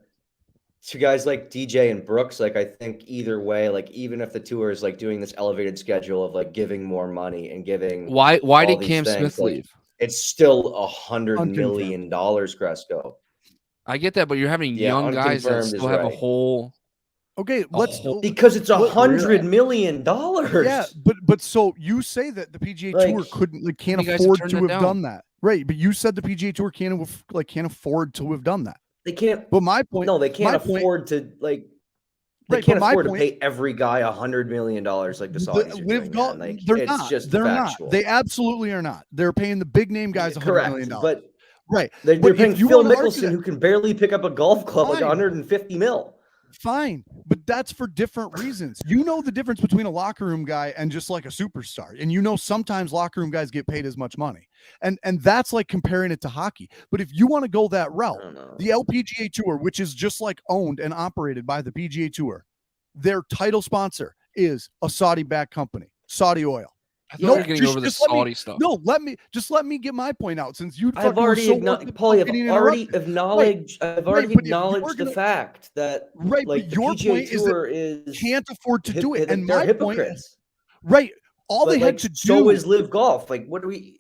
To guys like DJ and Brooks, like I think either way, like even if the tour is like doing this elevated schedule of like giving more money and giving why did Cam Smith leave? It's still $100 million, Gresko. I get that, but you're having young guys that still have a whole. Okay, because it's $100 million. Yeah, but so you say that the PGA Tour can't afford to have done that, right? But you said the PGA Tour can't afford to have done that. They can't. But my point, no, they can't afford to like. They can't afford to pay every guy $100 million like the Saudis are doing. Like, they're not. They're factual. Not. They absolutely are not. They're paying the big name guys $100 million. But right, they're paying Phil Mickelson, who can barely pick up a golf club, like $150 million. Fine, but that's for different reasons. You know the difference between a locker room guy and just like a superstar, and you know sometimes locker room guys get paid as much money, and that's like comparing it to hockey. But if you want to go that route, the LPGA Tour, which is just like owned and operated by the PGA Tour, their title sponsor is a Saudi-backed company, Saudi Oil. I thought you were getting over the Saudi stuff. No, let me get my point out. Since you, I've already acknowledged the fact that like your the PGA Tour is can't afford to do it, and they're my hypocrites. Right, all they had to do. So is Live Golf. Like, what do we?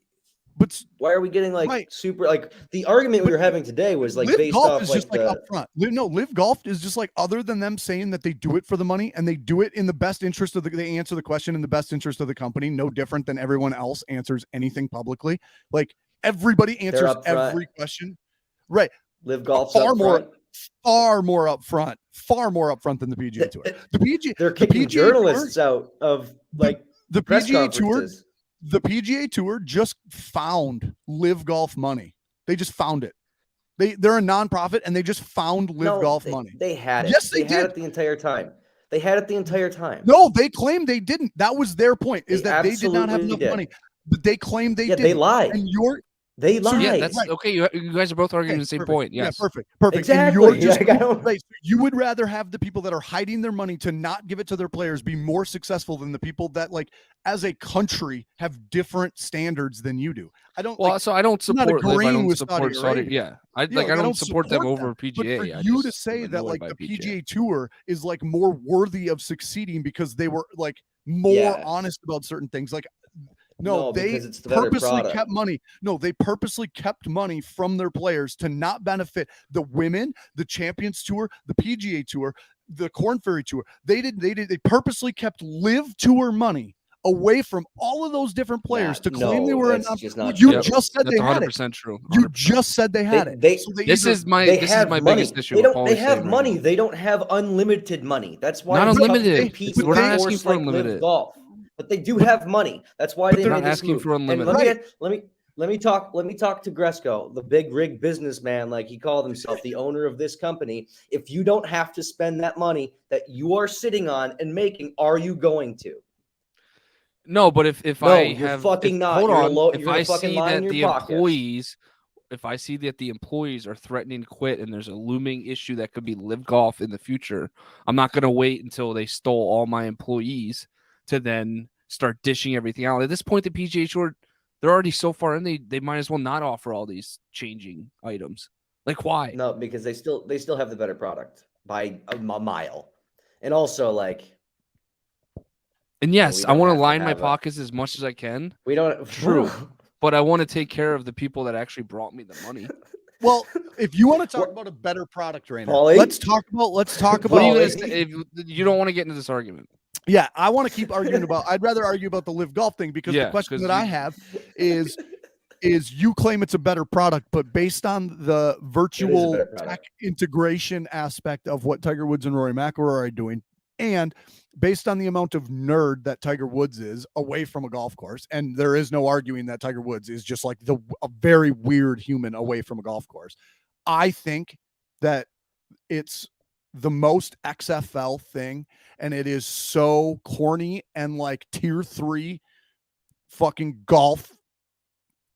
But why are we getting like super like the argument we were having today was like Live based Golf off is like just like up front. No, Live Golf is just like other than them saying that they do it for the money and they do it in the best interest of they answer the question in the best interest of the company, no different than everyone else answers anything publicly. Like everybody answers every question. Right. Live Golf far more upfront than the PGA Tour. The PGA they're kicking journalists out of like the PGA Tour. The PGA Tour just found Live Golf money. They just found it. They're a nonprofit and they just found Live Golf money. They had it. Yes, they had it the entire time. They had it the entire time. No, they claimed they didn't. That was their point, is that they did not have enough money. But they claimed they did. They lied. And they lied. Yeah, that's okay. You guys are both arguing the same point. Yes. Yeah, perfect. Exactly. And you're just you would rather have the people that are hiding their money to not give it to their players be more successful than the people that, like, as a country, have different standards than you do. I don't. Well, so I don't support Live. I don't support Saudi. Yeah, I don't support them over PGA. But for you to say that like the PGA Tour is like more worthy of succeeding because they were like more honest about certain things, like. No, they purposely kept money. No, they purposely kept money from their players to not benefit the women, the Champions Tour, the PGA Tour, the Corn Ferry Tour. They purposely kept Live Tour money away from all of those different players to claim they were enough. You just said they had it. 100% true. 100%. You just said they had it. This is my biggest issue. They have money. They don't have unlimited money. That's why not unlimited. We're not asking for unlimited. But they do have money. That's why they're not asking for unlimited. Let me talk to Gresko, the big rig businessman, like he called himself, the owner of this company. If you don't have to spend that money that you are sitting on and making, are you going to? No, but if I see that the employees are threatening to quit and there's a looming issue that could be Live Golf in the future, I'm not going to wait until they stole all my employees to then start dishing everything out. At this point, the PGA Tour, they're already so far in, they might as well not offer all these changing items. Like, why? No, because they still have the better product by a mile. And also, like... And yes, I want to line my pockets as much as I can. We don't... True. But I want to take care of the people that actually brought me the money. Well, if you want to talk about a better product, Rainer, let's talk about... If you don't want to get into this argument. Yeah, I want to keep arguing about. I'd rather argue about the Live Golf thing because the question that I have is, is you claim it's a better product, but based on the virtual tech integration aspect of what Tiger Woods and Rory McIlroy are doing, and based on the amount of nerd that Tiger Woods is away from a golf course, and there is no arguing that Tiger Woods is just like a very weird human away from a golf course. I think that it's the most XFL thing, and it is so corny and like tier 3 fucking golf.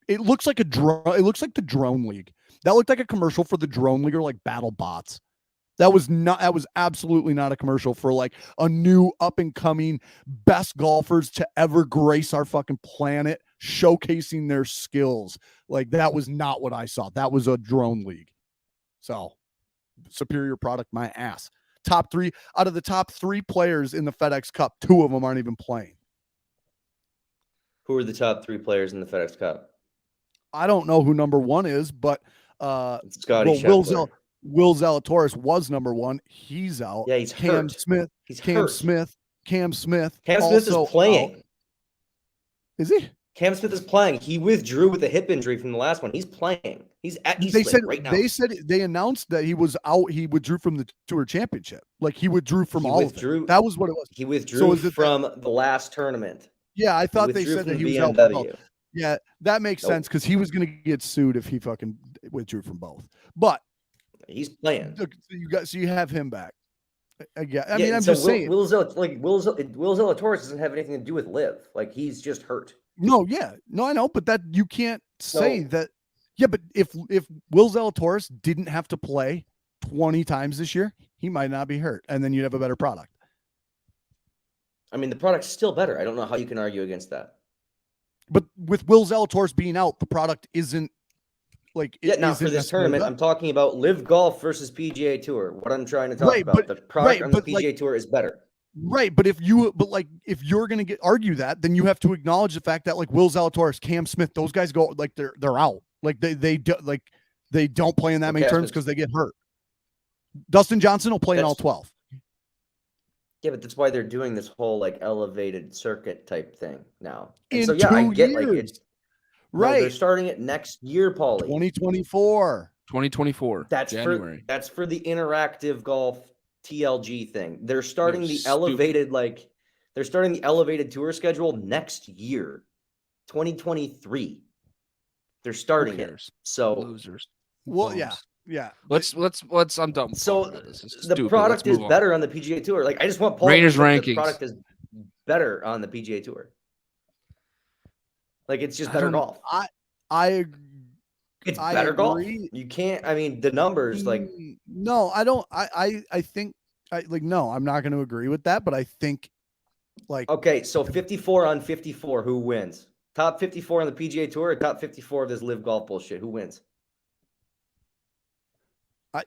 It looks like it looks like the Drone League. That looked like a commercial for the Drone League or like Battle Bots. That was absolutely not a commercial for like a new up and coming best golfers to ever grace our fucking planet, showcasing their skills. Like, that was not what I saw. That was a Drone League. So, superior product, my ass. Top 3 out of the top 3 players in the FedEx Cup, 2 of them aren't even playing. Who are the top 3 players in the FedEx Cup? I don't know who number 1 is, but Scotty Scheffler. Will Zalatoris was number 1. He's out. Yeah, he's Cam hurt. Smith. He's Cam hurt. Smith. Cam Smith is playing. Out. Is he? Cam Smith is playing. He withdrew with a hip injury from the last one. He's playing. He's at East Lake right now. They announced that he was out. He withdrew from the Tour Championship. Like, he withdrew from all of it. That was what it was. He withdrew from the last tournament. Yeah, I thought they said that he was out for both. Yeah, that makes sense because he was going to get sued if he fucking withdrew from both. But he's playing. So you have him back. I mean, I'm just saying. Will Zalatoris doesn't have anything to do with Liv. Like, he's just hurt. No, I know, but that you can't say that. Yeah, but if Will Zalatoris didn't have to play 20 times this year, he might not be hurt, and then you'd have a better product. I mean, the product's still better. I don't know how you can argue against that. But with Will Zalatoris being out, the product isn't like not for this tournament. I'm talking about Live Golf versus PGA Tour. What I'm trying to talk about, the product on the PGA Tour is better. Right, but if you're going to argue that, then you have to acknowledge the fact that like Will Zalatoris, Cam Smith, those guys go like they're out. Like they don't play in that many terms because they get hurt. Dustin Johnson will play in all 12. Yeah, but that's why they're doing this whole like elevated circuit type thing now. And so I get like it's right. No, they're starting it next year, Pauly. 2024. That's January. That's for the interactive golf TLG thing. They're starting the elevated tour schedule next year, 2023. They're starting it. So losers. Well, yeah. Let's. I'm done. So the product is better on the PGA Tour. Like, I just want Paul Raiders rankings. The product is better on the PGA Tour. Like, it's just better golf. It's better golf. You can't. I mean, the numbers. Like, no, I don't. I think. No, I'm not going to agree with that. But I think, like, okay, so 54 on 54. Who wins? Top 54 on the PGA Tour or top 54 of this Live Golf bullshit? Who wins?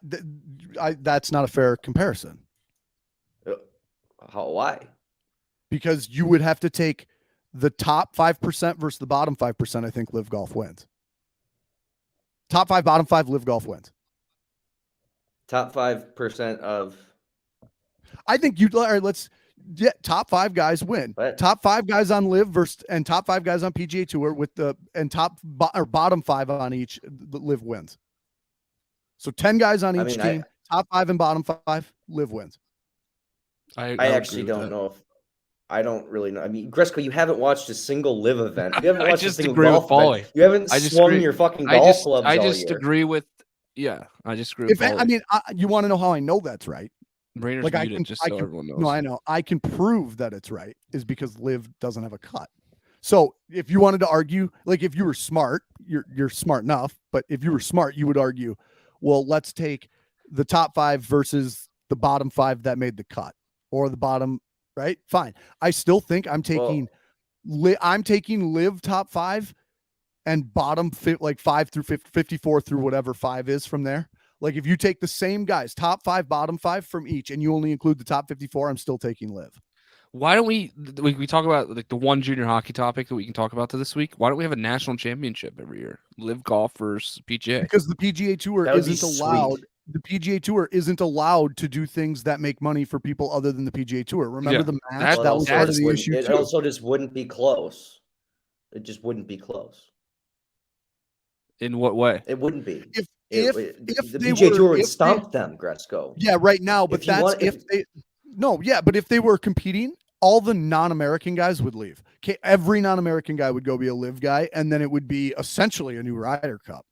That's not a fair comparison. Why? Because you would have to take the top 5% versus the bottom 5%. I think Live Golf wins. Top 5, bottom 5, Live Golf wins. Top 5% of. I think top 5 guys win. What? Top 5 guys on Live versus and top 5 guys on PGA Tour bottom 5 on each. Live wins. So 10 guys on each team. Top 5 and bottom 5. Live wins. I actually don't know if. I don't really know. I mean, Gresko, you haven't watched a single Live event. You haven't watched a single golf event. You haven't swung your fucking golf clubs all year. I just agree with. Yeah, I just agree with. You want to know how I know that's right? Raiders muted, just so everyone knows. No, I know. I can prove that it's right is because Live doesn't have a cut. So if you wanted to argue, like if you were smart, you're smart enough. But if you were smart, you would argue, well, let's take the top 5 versus the bottom 5 that made the cut, or the bottom. Right? Fine. I still think I'm taking Live top 5 and bottom 5 through 54 through whatever 5 is from there. Like, if you take the same guys, top 5, bottom 5 from each, and you only include the top 54, I'm still taking Live. Why don't we talk about like the one junior hockey topic that we can talk about this week? Why don't we have a national championship every year? Live Golf versus PGA. Because the PGA Tour isn't allowed. The PGA Tour isn't allowed to do things that make money for people other than the PGA Tour. Remember the match? That was part of the issue. It also just wouldn't be close. It just wouldn't be close. In what way? It wouldn't be. If the they PGA were, Tour would if stomp them, Gresko. Yeah, right now, but If you that's want- if they no, yeah, but if they were competing, all the non-American guys would leave. Okay, every non-American guy would go be a live guy, and then it would be essentially a new Ryder Cup.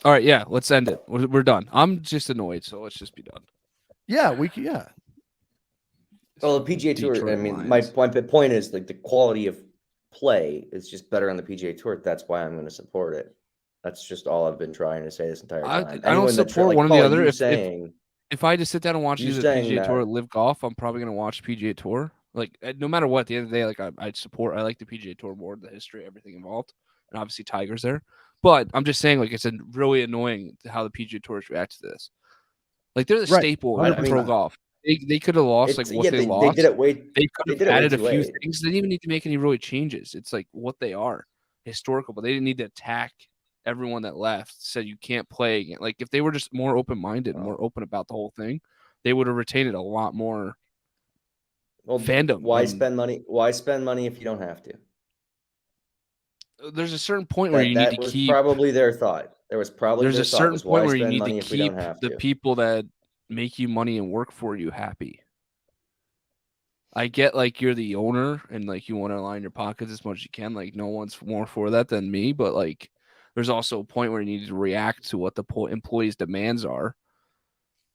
All right, yeah, let's end it. We're done. I'm just annoyed, so let's just be done. Yeah, we can. Yeah, Well, the PGA Tour. Detroit I mean, Lions. my point is like the quality of play is just better on the PGA Tour. That's why I'm going to support it. That's just all I've been trying to say this entire time. I don't support one or the other. If I just sit down and watch the PGA Tour live golf, I'm probably going to watch PGA Tour. Like, no matter what, at the end of the day, like I like the PGA Tour more, the history, everything involved, and obviously Tiger's there. But I'm just saying, like, it's really annoying how the PGA Tours react to this. Like, they're the staple of pro golf. They could have lost they lost. They did it way. They could have added a few things. They didn't even need to make any really changes. It's like what they are, historical, but they didn't need to attack everyone that left. Said you can't play again. Like if they were just more open-minded, more open about the whole thing, they would have retained it a lot more. Fandom. Why spend money? Why spend money if you don't have to? There's a certain point where you need to keep. Probably their thought. There's a certain point where you need to keep the people that make you money and work for you happy. I get like you're the owner and like you want to line your pockets as much as you can. Like no one's more for that than me, but like there's also a point where you need to react to what the employees' demands are,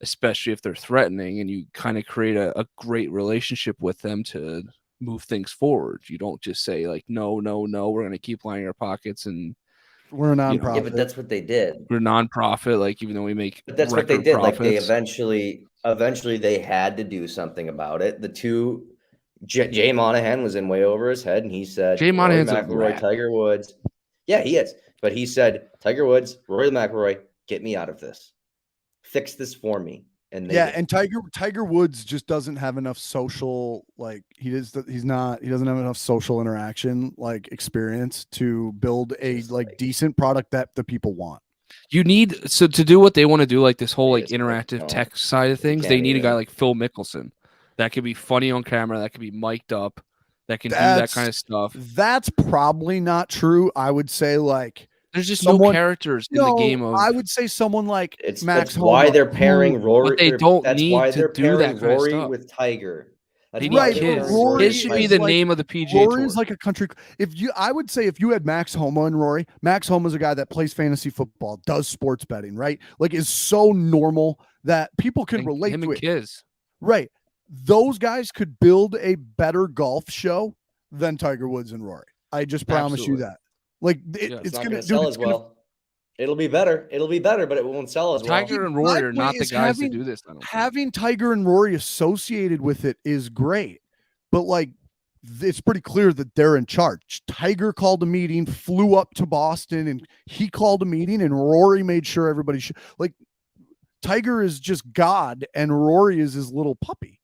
especially if they're threatening, and you kind of create a great relationship with them to move things forward. You don't just say like, no, we're going to keep lining our pockets and we're a nonprofit. Yeah, but that's what they did. We're nonprofit, like even though we make but that's what they did. Profits. Like they eventually they had to do something about it. The two Jay Monahan was in way over his head, and he said, Jay Monahan's Rory McIlroy, Tiger Woods. Yeah, he is. But he said, Tiger Woods, Rory McIlroy, get me out of this. Fix this for me. And and Tiger Woods just doesn't have enough social, like he doesn't have enough social interaction like experience to build a decent product that the people want. You need to do what they want to do, like this whole like interactive tech side of things. They need a guy like Phil Mickelson that could be funny on camera, that could be mic'd up, that can do that kind of stuff. That's probably not true. I would say like there's just no characters in the game of. I would say someone like Max Homa. Why they're pairing Rory? But they don't need to do that kind Rory of stuff with Tiger. They need kids. His should be the name of the PGA Rory Tour. Is like a country. I would say if you had Max Homa and Rory, Max Homa is a guy that plays fantasy football, does sports betting, right? Like is so normal that people can relate to it. Kids. Right. Those guys could build a better golf show than Tiger Woods and Rory. I just promise you that. Like it's going to sell as well. It'll be better. But it won't sell as well. Tiger and Rory are not the guys to do this. Having Tiger and Rory associated with it is great, but like it's pretty clear that they're in charge. Tiger called a meeting, flew up to Boston, and he called a meeting, and Rory made sure everybody should like. Tiger is just God, and Rory is his little puppy.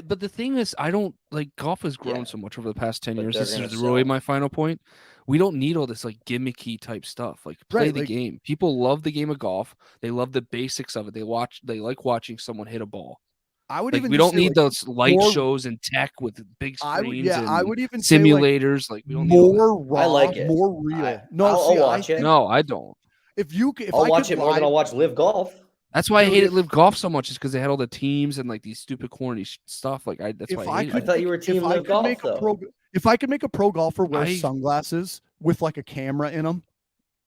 But the thing is, I don't like golf has grown so much over the past 10 years. This is really my final point. We don't need all this like gimmicky type stuff. Like play the game. People love the game of golf. They love the basics of it. They like watching someone hit a ball. We don't need those light shows and tech with big screens. I would even simulators. Say like we don't more need raw, I like it. More real. I'll watch it. No, I don't. If I'll watch it more than I'll watch Live Golf. That's why I hated Live Golf so much, is because they had all the teams and like these stupid corny stuff. Like that's why I hated it. I thought you were team Live Golf. If I could make a pro golfer wear sunglasses with like a camera in them,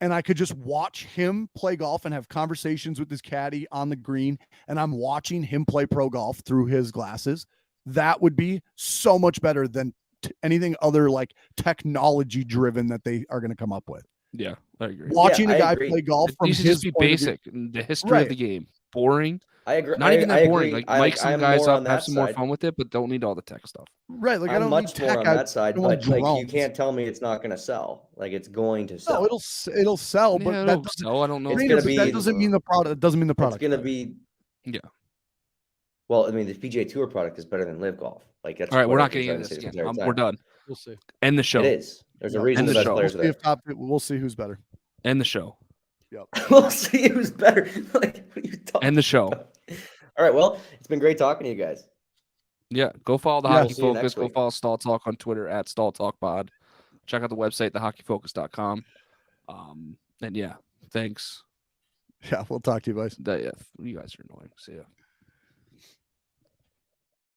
and I could just watch him play golf and have conversations with his caddy on the green, and I'm watching him play pro golf through his glasses, that would be so much better than anything other like technology driven that they are going to come up with. Yeah, I agree. Watching a guy play golf from his just be basic. The history of the game. Boring. I agree. Not even that boring. Like mic some guys up, have some more fun with it, but don't need all the tech stuff. Right. Like I'm much more on that side, but like you can't tell me it's not going to sell. Like it's going to sell. No, it'll sell, but it'll sell. I don't know. That doesn't mean the product. It doesn't mean the product. It's going to be. Yeah. Well, I mean, the PGA Tour product is better than Live Golf. Like that's all right. We're not getting into this again. We're done. We'll see. End the show. It is. There's a reason the best players are there. We'll see who's better. End the show. Yep. We'll see who's better. Like, what are you talking End the show. About? All right. Well, it's been great talking to you guys. Yeah. Go follow the Hockey Focus. Go follow Stall Talk on Twitter @StallTalkPod. Check out the website, thehockeyfocus.com. And yeah, thanks. Yeah, we'll talk to you, boys. Yeah, you guys are annoying. See ya.